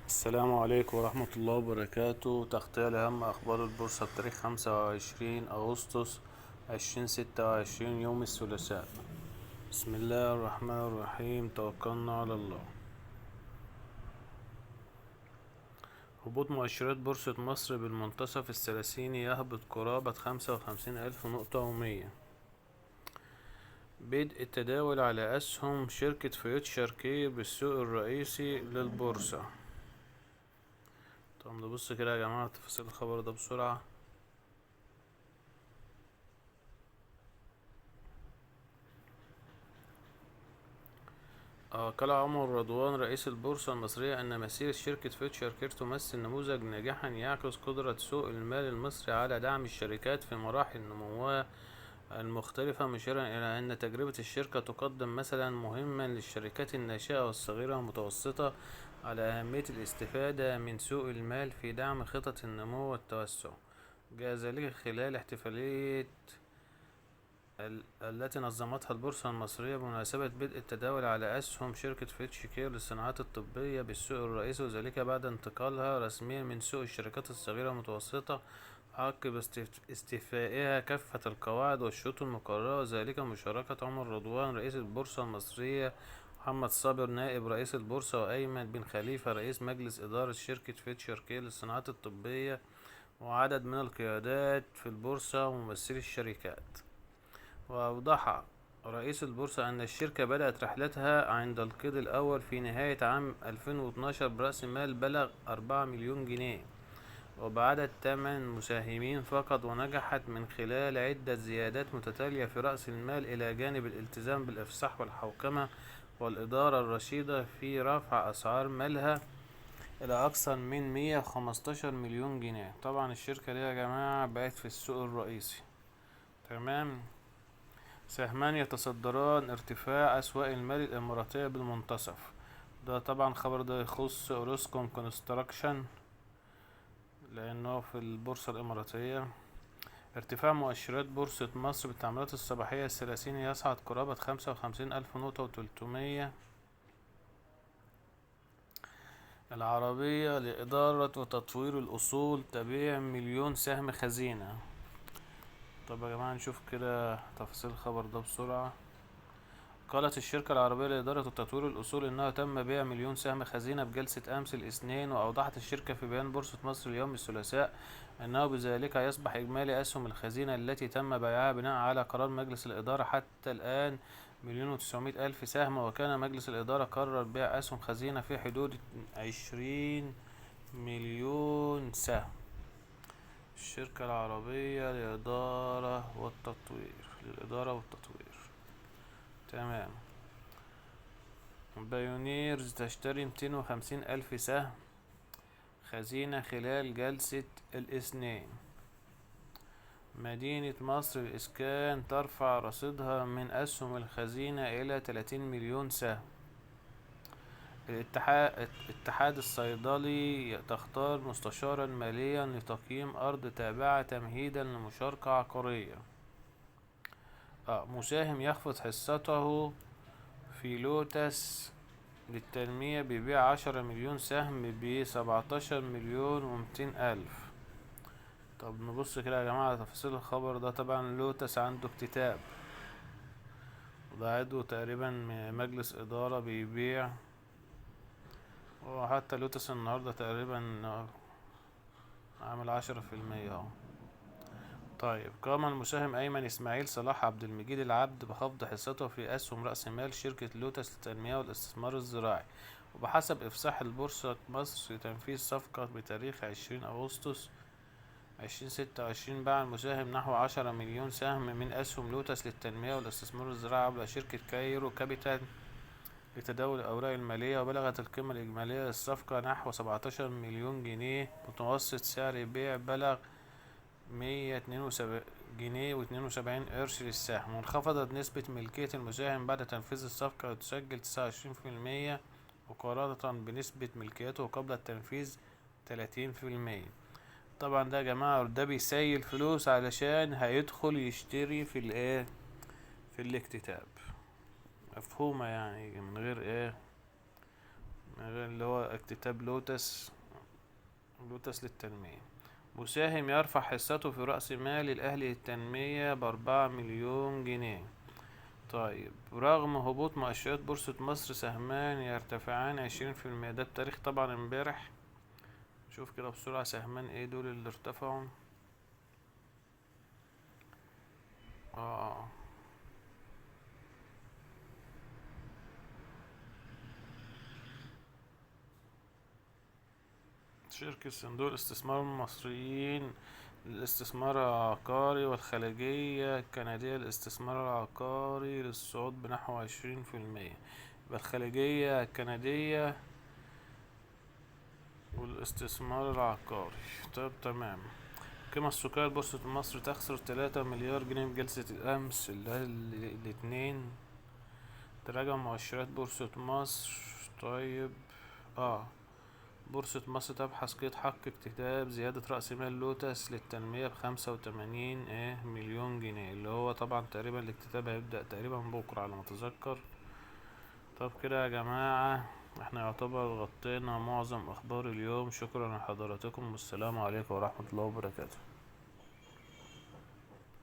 السلام عليكم ورحمة الله وبركاته. تغطية لأهم أخبار البورصة بتاريخ 25 أغسطس 2026 يوم الثلاثاء. بسم الله الرحمن الرحيم، توكلنا على الله. هبوط مؤشرات بورصة مصر بالمنتصف الثلاثيني يهبط قرابة 55,000 نقطة يوميا. بدء التداول على أسهم شركة فيوتشر كير بالسوق الرئيسي للبورصة. طب نبص كده يا جماعة تفاصيل الخبر ده بسرعة. قال عمر رضوان رئيس البورصة المصرية أن مسيرة شركة فيوتشر كير تمثل نموذج ناجحا يعكس قدرة سوق المال المصري على دعم الشركات في مراحل نموها المختلفة، مشيرا إلى أن تجربة الشركة تقدم مثلا مهما للشركات الناشئة والصغيرة والمتوسطة على أهمية الاستفادة من سوق المال في دعم خطط النمو والتوسع. جاء ذلك خلال احتفالية التي نظمتها البورصة المصرية بمناسبة بدء التداول على أسهم شركة فيتش كير للصناعات الطبية بالسوق الرئيسي، وذلك بعد انتقالها رسميا من سوق الشركات الصغيرة والمتوسطة عقب استيفائها كافة القواعد والشروط المقررة، وذلك مشاركة عمر رضوان رئيس البورصة المصرية، محمد صابر نائب رئيس البورصة، وأيمن بن خليفة رئيس مجلس إدارة شركة فيتشر كير للصناعات الطبية، وعدد من القيادات في البورصة وممثلي الشركات. وأوضح رئيس البورصة أن الشركة بدأت رحلتها عند القيد الأول في نهاية عام 2012 برأس مال بلغ 4 مليون جنيه وبعدد 8 مساهمين فقط، ونجحت من خلال عدة زيادات متتالية في رأس المال إلى جانب الالتزام بالإفصاح والحوكمة والإدارة الرشيدة في رفع أسعار مالها إلى أكثر من 115 مليون جنيه. طبعا الشركة دي يا جماعة بقت في السوق الرئيسي. تمام. سهمان يتصدران ارتفاع أسواق المال الإماراتية بالمنتصف. ده طبعا خبر ده يخص أوراسكوم كونستراكشن لأنه في البورصة الإماراتية. ارتفاع مؤشرات بورصة مصر بالتعاملات الصباحية الثلاثيني يصعد قرابة 55,000 نقطة و300. العربية لإدارة وتطوير الأصول تبيع مليون سهم خزينة. طب يا جماعة نشوف كده تفاصيل الخبر ده بسرعة. قالت الشركة العربية لإدارة وتطوير الأصول إنه تم بيع مليون سهم خزينة بجلسة أمس الاثنين، وأوضحت الشركة في بيان بورصة مصر اليوم الثلاثاء أنه بذلك يصبح إجمالي أسهم الخزينة التي تم بيعها بناء على قرار مجلس الإدارة حتى الآن 1,900,000 سهم، وكان مجلس الإدارة قرر بيع أسهم خزينة في حدود 20 مليون سهم. الشركة العربية للإدارة والتطوير. تمام. بايونيرز تشتري 250,000 سهم خزينة خلال جلسة الاثنين. مدينة مصر للإسكان ترفع رصيدها من أسهم الخزينة إلى 30 مليون سهم. الاتحاد الصيدلي تختار مستشارا ماليا لتقييم أرض تابعة تمهيدا لمشاركة عقارية. مساهم يخفض حصته في لوتس للتنمية بيبيع 10 مليون سهم ب17,200,000. طب نبص كده يا جماعة تفاصيل الخبر ده. طبعا لوتس عنده اكتتاب، وده عضو تقريبا مجلس إدارة بيبيع، وحتى لوتس النهاردة تقريبا عامل 10% اهو. طيب قام المساهم أيمن إسماعيل صلاح عبد المجيد العبد بخفض حصته في أسهم رأس مال شركة لوتس للتنمية والاستثمار الزراعي، وبحسب إفصاح البورصة مصر لتنفيذ صفقة بتاريخ 20 أغسطس 2026 باع المساهم نحو 10 مليون سهم من أسهم لوتس للتنمية والاستثمار الزراعي عبر شركة كايرو كابيتال لتداول الأوراق المالية، وبلغت القيمة الإجمالية للصفقة نحو 17 مليون جنيه. متوسط سعر البيع بلغ 102 جنيه و72 قرش للسهم، وانخفضت نسبة ملكية المساهم بعد تنفيذ الصفقة وتسجل 29% مقارنة بنسبة ملكيته قبل التنفيذ 30%. طبعا ده يا جماعة ده بيسيل فلوس علشان هيدخل يشتري في الايه، في الاكتتاب. مفهومة يعني من غير ايه، اللي هو اكتتاب لوتس، لوتس للتنمية. مساهم يرفع حصته في رأس مال الأهلي للتنمية ب4 مليون جنيه. طيب، رغم هبوط مؤشرات بورصة مصر سهمان يرتفعان 20%. ده بتاريخ طبعا امبارح. شوف كده بسرعة، سهمان ايه دول اللي ارتفعوا؟ اه شركة صندوق الاستثمار المصريين للاستثمار العقاري والخليجية الكندية للاستثمار العقاري للصعود بنحو 20%. يبقى الخليجية الكندية والاستثمار العقاري. طب تمام. القيمة السوقية لبورصة مصر تخسر 3 مليار جنيه في جلسة الأمس اللي هي الاتنين. تراجع مؤشرات بورصة مصر. طيب، اه بورصة مصر تبحث قيد حق اكتتاب زيادة رأس مال لوتس للتنمية ب85 مليون جنيه، اللي هو طبعا تقريبا الاكتتاب هيبدأ تقريبا بكرة على ما أتذكر. طب كده يا جماعة، احنا يعتبر غطينا معظم أخبار اليوم. شكرا لحضراتكم، والسلام عليكم ورحمة الله وبركاته.